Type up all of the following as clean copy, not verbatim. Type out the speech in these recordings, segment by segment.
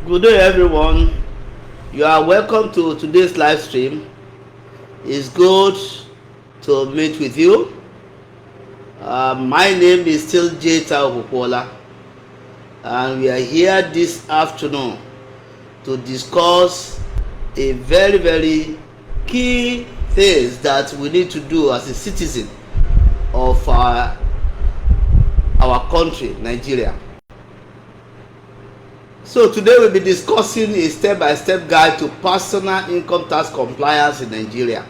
Good day, everyone. You are welcome to today's live stream. It's good to meet with you. My name is still Jeta Okupola, and we are here this afternoon to discuss a very key things that we need to do as a citizen of our country, Nigeria. So today we'll be discussing a step-by-step guide to personal income tax compliance in Nigeria.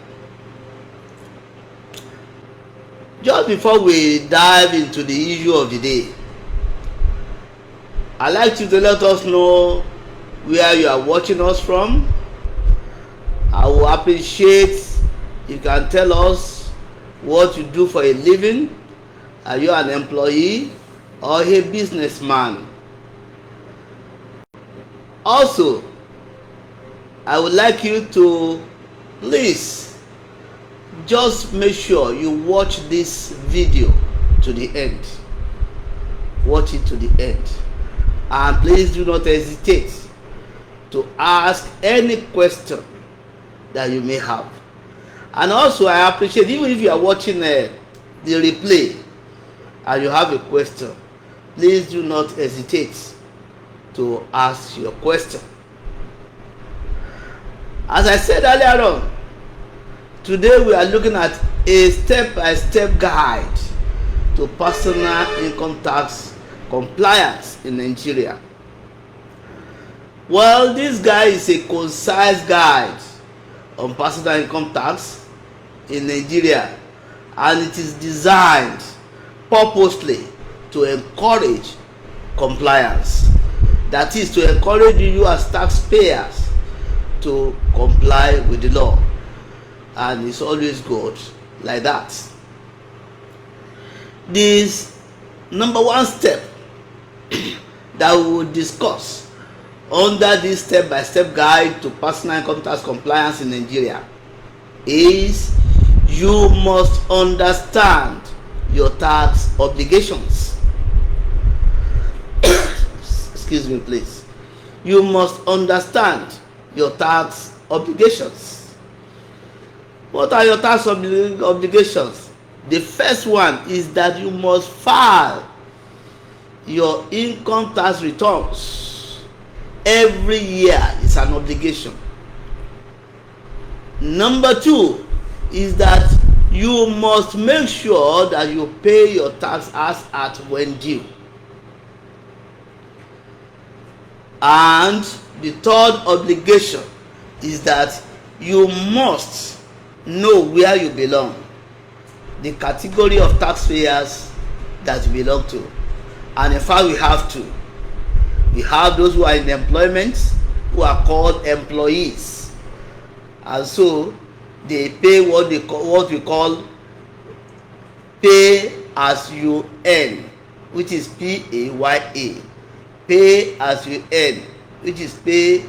Just before we dive into the issue of the day, I'd like you to let us know where you are watching us from. I will appreciate if you can tell us what you do for a living. Are you an employee or a businessman? Also, I would like you to please just make sure you watch this video to the end. Watch it to the end. And please do not hesitate to ask any question that you may have. And also, I appreciate, even if you are watching the replay and you have a question, please do not hesitate to ask your question. As I said earlier on, today we are looking at a step-by-step guide to personal income tax compliance in Nigeria. Well, this guide is a concise guide on personal income tax in Nigeria, and it is designed purposely to encourage compliance. That is, to encourage you as taxpayers to comply with the law, and it's always good like that. This number one step that we will discuss under this step-by-step guide to personal income tax compliance in Nigeria is you must understand your tax obligations. Excuse me, please. You must understand your tax obligations. What are your tax obligations? The first one is that you must file your income tax returns every year. It's an obligation. Number two is that you must make sure that you pay your tax as at when due. And the third obligation is that you must know where you belong, the category of taxpayers that you belong to. And in fact, we have two. We have those who are in employment, who are called employees, and so they pay what we call pay as you earn, which is PAYA. Pay as you earn, which is PAYA.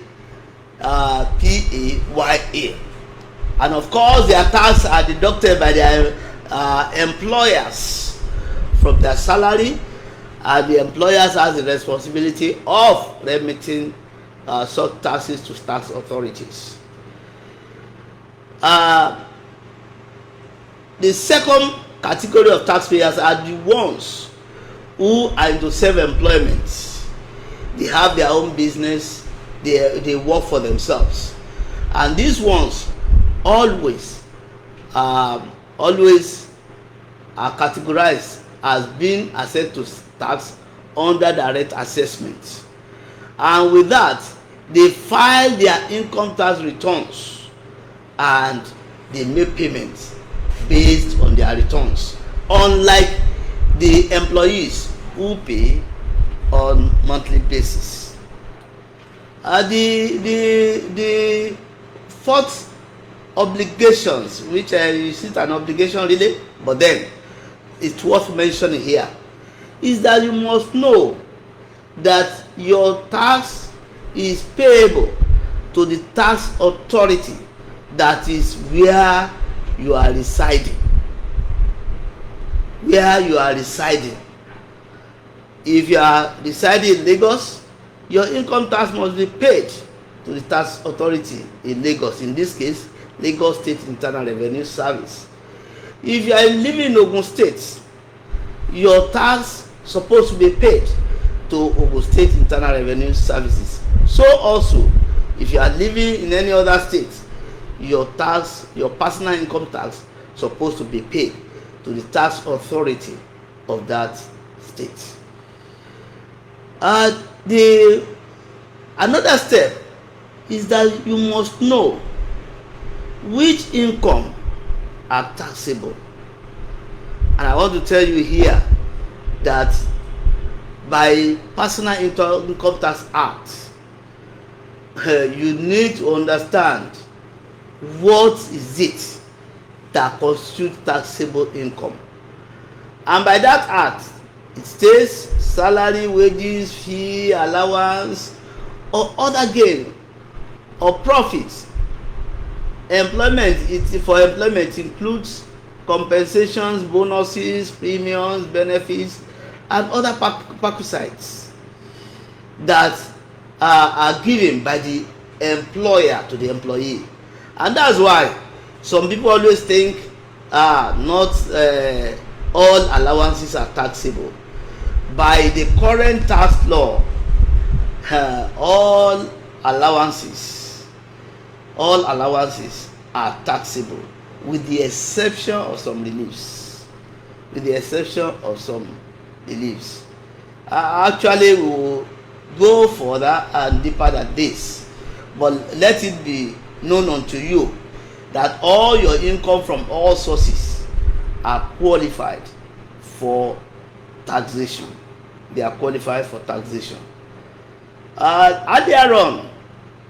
And of course, their taxes are deducted by their employers from their salary, and the employers has the responsibility of remitting such taxes to tax authorities. The second category of taxpayers are the ones who are into self-employment. They have their own business, they work for themselves, and these ones always are categorized as being assessed to tax under direct assessment. And with that, they file their income tax returns and they make payments based on their returns, unlike the employees who pay on monthly basis. The fourth obligations, which is an obligation really, but then it's worth mentioning here, is that you must know that your tax is payable to the tax authority that is where you are residing. Where you are residing. If you are residing in Lagos, your income tax must be paid to the tax authority in Lagos, in this case Lagos State Internal Revenue Service. If you are living in Ogun State, your tax supposed to be paid to Ogun State Internal Revenue Services. So also, if you are living in any other state, your tax, your personal income tax, supposed to be paid to the tax authority of that state. Another step is that you must know which income are taxable. And I want to tell you here that by Personal Income Tax Act, you need to understand what is it that constitutes taxable income. And by that act, it states salary, wages, fee, allowance, or other gain or profits. Employment, for employment includes compensations, bonuses, premiums, benefits, and other perquisites that are given by the employer to the employee. And that's why some people always think not all allowances are taxable. By the current tax law, all allowances are taxable, with the exception of some reliefs. Actually, we will go further and deeper than this, but let it be known unto you that all your income from all sources are qualified for taxation. They are qualified for taxation. Earlier on,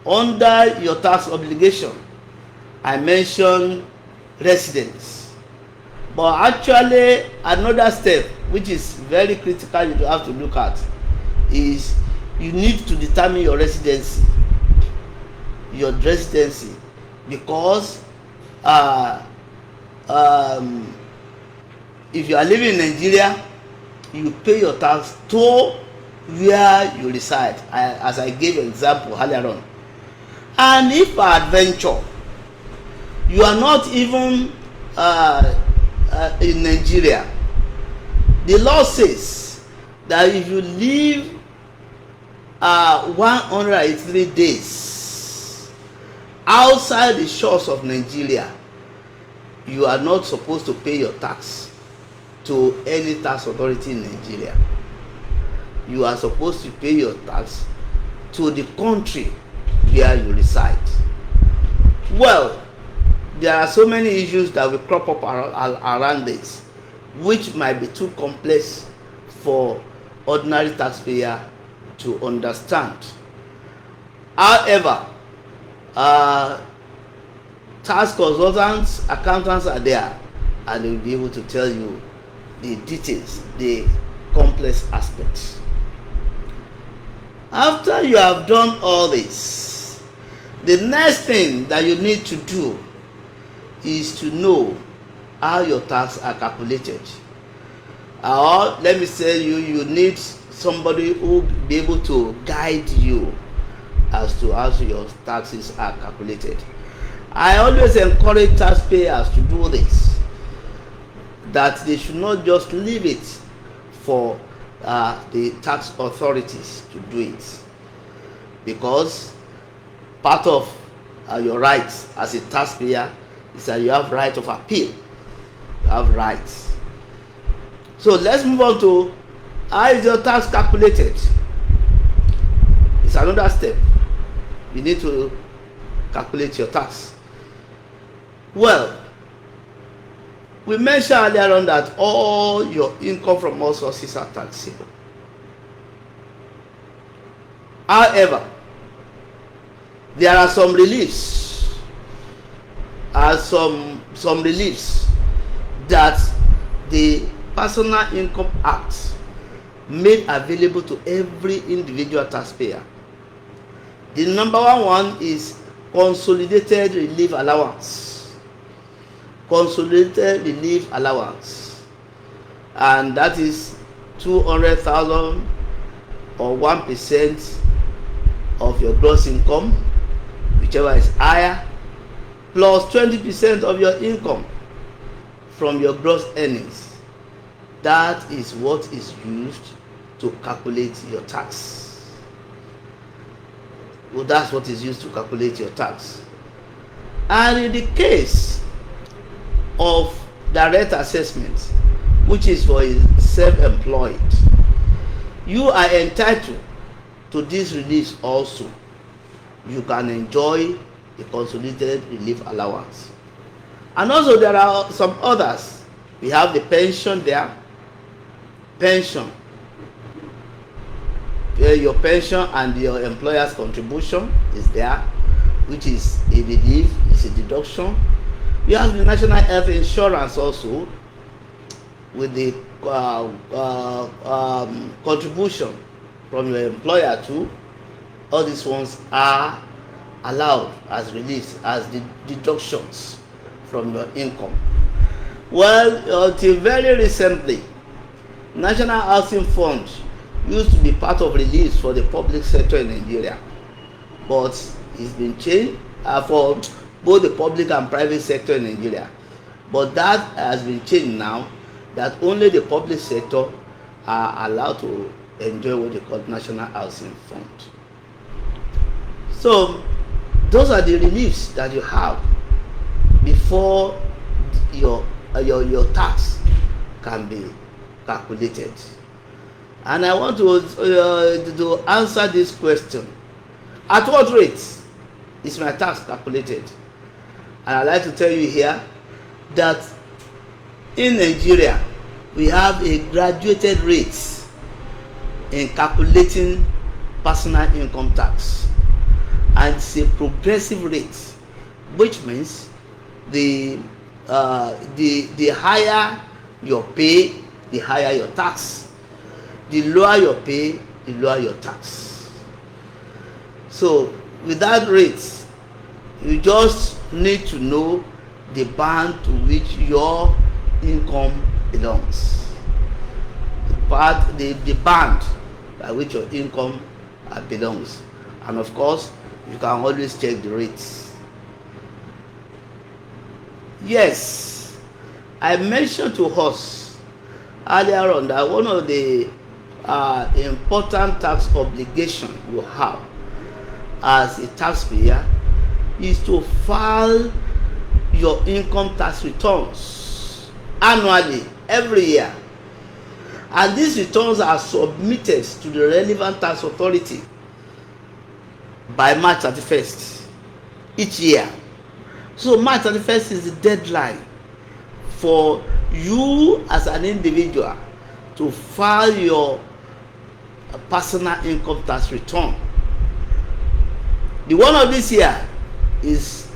under your tax obligation, I mentioned residence, but actually another step which is very critical you have to look at is you need to determine your residency, because if you are living in Nigeria, you pay your tax to where you reside, as I gave an example earlier on. And if peradventure you are not even in Nigeria, the law says that if you live 183 days outside the shores of Nigeria, you are not supposed to pay your tax to any tax authority in Nigeria. You are supposed to pay your tax to the country where you reside. Well, there are so many issues that will crop up around this, which might be too complex for ordinary taxpayer to understand. However, tax consultants, accountants are there, and they will be able to tell you the details, the complex aspects. After you have done all this, the next thing that you need to do is to know how your tax are calculated. Or let me say you need somebody who will be able to guide you as to how your taxes are calculated. I always encourage taxpayers to do this, that they should not just leave it for the tax authorities to do it, because part of your rights as a taxpayer is that you have right of appeal. You have rights. So let's move on to how is your tax calculated. It's another step. You need to calculate your tax. Well, we mentioned earlier on that all your income from all sources are taxable. However, there are some reliefs, some reliefs that the Personal Income Act made available to every individual taxpayer. The number one is consolidated relief allowance. Consolidated relief allowance, and that is 200,000 or 1% of your gross income, whichever is higher, plus 20% of your income from your gross earnings. That is what is used to calculate your tax. Well, that's what is used to calculate your tax. And in the case of direct assessment, which is for self-employed, you are entitled to this relief also. You can enjoy a consolidated relief allowance. And also there are some others. We have the pension there. Pension. Your pension and your employer's contribution is there, which is a relief, it's a deduction. You have the national health insurance also, with the contribution from your employer too. All these ones are allowed as reliefs, as deductions from your income. Well, until very recently, National Housing Fund used to be part of reliefs for the public sector in Nigeria, but it's been changed for both the public and private sector in Nigeria. But that has been changed now, that only the public sector are allowed to enjoy what they call National Housing Fund. So those are the reliefs that you have before your tax can be calculated. And I want to answer this question: at what rate is my tax calculated? And I'd like to tell you here that in Nigeria we have a graduated rate in calculating personal income tax, and it's a progressive rate, which means the higher your pay, the higher your tax. The lower your pay, the lower your tax. So with that rate, you just need to know the band to which your income belongs. The band by which your income belongs. And of course, you can always check the rates. Yes, I mentioned to us earlier on that one of the important tax obligation you have as a taxpayer is to file your income tax returns annually, every year. And these returns are submitted to the relevant tax authority by March 31st each year. So March 31st is the deadline for you as an individual to file your personal income tax return. The one of this year is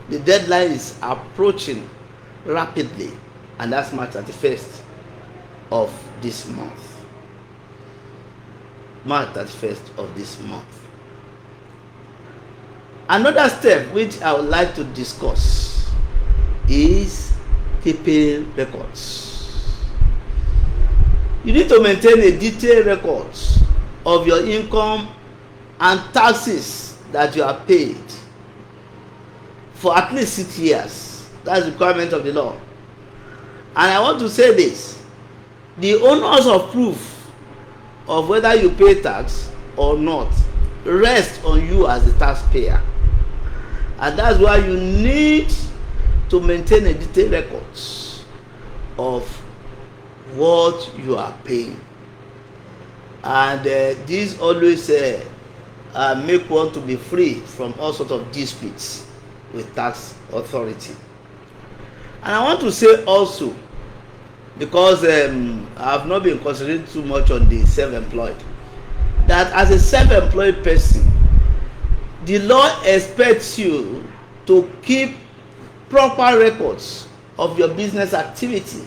the deadline is approaching rapidly, and that's March 31st of this month. March 31st of this month. Another step which I would like to discuss is keeping records. You need to maintain a detailed record of your income and taxes that you are paid for at least 6 years. That's the requirement of the law. And I want to say this: the onus of proof of whether you pay tax or not rests on you as the taxpayer. And that's why you need to maintain a detailed record of what you are paying. And this always make one to be free from all sorts of disputes with tax authority. And I want to say also, because I have not been concentrating too much on the self-employed, that as a self-employed person, the law expects you to keep proper records of your business activity,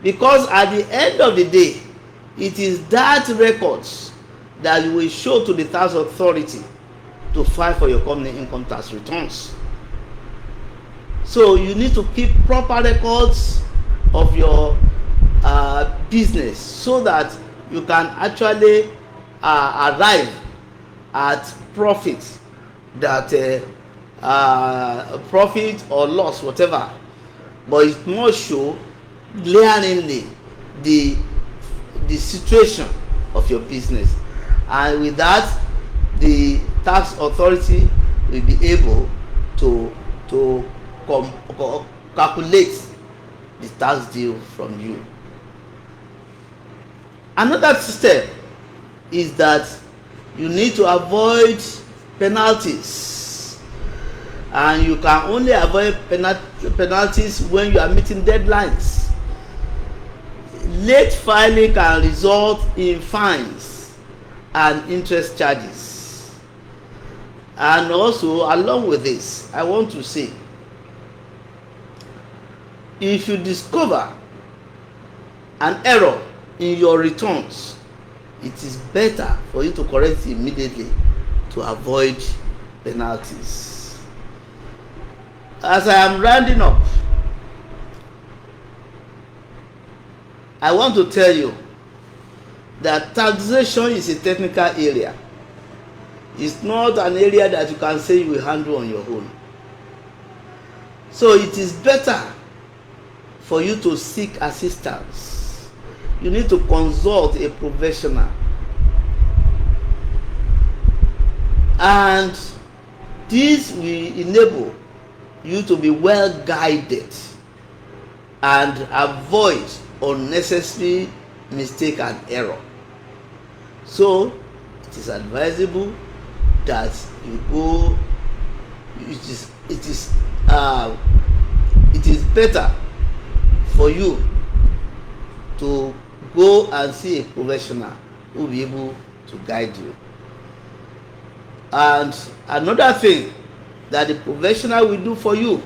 because at the end of the day, it is that records that you will show to the tax authority to file for your company income tax returns. So you need to keep proper records of your business so that you can actually arrive at profit, that profit or loss, whatever, but it must show glaringly the situation of your business, and with that the tax authority will be able to calculate the tax due from you. Another step is that you need to avoid penalties, and you can only avoid penalties when you are meeting deadlines. Late filing can result in fines and interest charges. And also, along with this, I want to say, if you discover an error in your returns, it is better for you to correct it immediately to avoid penalties. As I am rounding up, I want to tell you that taxation is a technical area. It's not an area that you can say you will handle on your own. So it is better for you to seek assistance. You need to consult a professional. And this will enable you to be well guided and avoid unnecessary mistake and error. So it is advisable that you go. It is better for you to go and see a professional who will be able to guide you. And another thing that the professional will do for you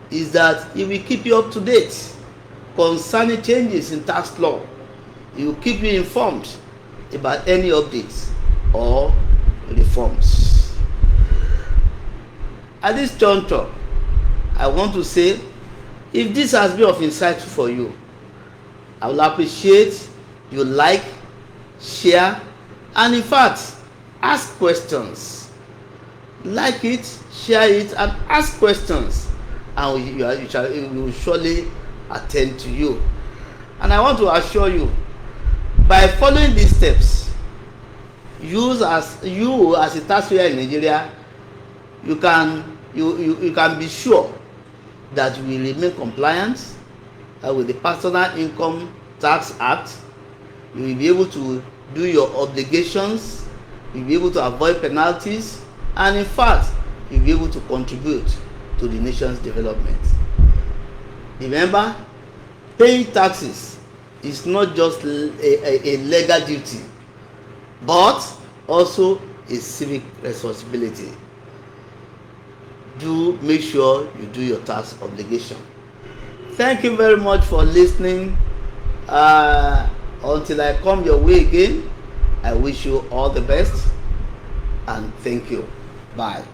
is that he will keep you up to date concerning changes in tax law. He will keep you informed about any updates or reforms. At this juncture, I want to say, if this has been of insight for you, I will appreciate you like, share, and in fact, ask questions. Like it, share it, and ask questions, and we will surely attend to you. And I want to assure you, by following these steps, you as a taxpayer in Nigeria, you can be sure that you will remain compliant with the Personal Income Tax Act. You will be able to do your obligations, you will be able to avoid penalties, and in fact, you will be able to contribute to the nation's development. Remember, paying taxes is not just a legal duty, but also a civic responsibility. Do make sure you do your tax obligation. Thank you very much for listening. Until I come your way again, I wish you all the best and thank you. Bye.